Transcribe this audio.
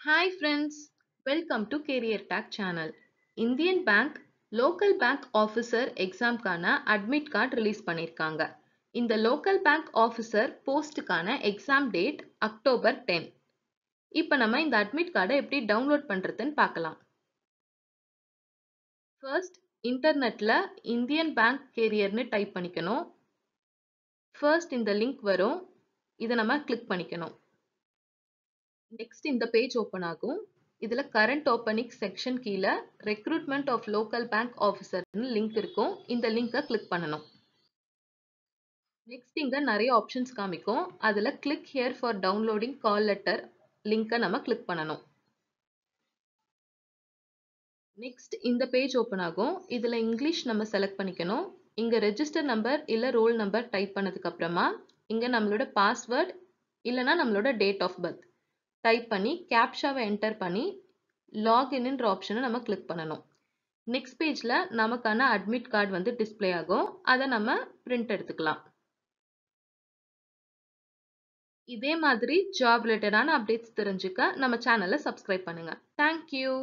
Hi friends, welcome to Career Tag channel. Indian Bank Local Bank Officer எக்ஸாம்கான admit card release பண்ணியிருக்காங்க. இந்த local bank officer போஸ்ட்டுக்கான exam date October 10. இப்போ நம்ம இந்த அட்மிட் கார்டை எப்படி டவுன்லோட் பண்ணுறதுன்னு பார்க்கலாம். ஃபர்ஸ்ட் இன்டர்நெட்டில் இந்தியன் பேங்க் கேரியர்னு டைப் பண்ணிக்கணும். ஃபர்ஸ்ட் இந்த லிங்க் வரும், இதை நம்ம கிளிக் பண்ணிக்கணும். நெக்ஸ்ட் இந்த பேஜ் ஓப்பன் ஆகும். இதுல கரண்ட் ஓப்பனிங் செக்ஷன் கீழே ரெக்ரூட்மெண்ட் ஆஃப் லோக்கல் பேங்க் ஆஃபீஸர்னு லிங்க் இருக்கும். இந்த லிங்கை கிளிக் பண்ணணும். நெக்ஸ்ட் இங்க நிறைய ஆப்ஷன்ஸ் காமிக்கும். அதுல click here for downloading call letter லிங்கை நம்ம கிளிக் பண்ணணும். நெக்ஸ்ட் இந்த பேஜ் ஓப்பன் ஆகும். இதுல இங்கிலீஷ் நம்ம செலக்ட் பண்ணிக்கணும். இங்க ரெஜிஸ்டர் நம்பர் இல்ல ரோல் நம்பர் டைப் பண்ணதுக்கு அப்புறமா இங்க நம்மளோட பாஸ்வேர்ட் இல்லனா நம்மளோட டேட் ஆஃப் பர்த் டைப் பண்ணி கேப்ஷாவை என்டர் பண்ணி லாகின்ன்ற ஆப்ஷனை நம்ம கிளிக் பண்ணணும். நெக்ஸ்ட் பேஜ்ல நமக்கான அட்மிட் கார்டு வந்து டிஸ்ப்ளே ஆகும். அதை நம்ம பிரிண்ட் எடுத்துக்கலாம். இதே மாதிரி ஜாப் ரிலேட்டடான அப்டேட்ஸ் தெரிஞ்சுக்க நம்ம சேனலை சப்ஸ்கிரைப் பண்ணுங்க. தேங்க்யூ.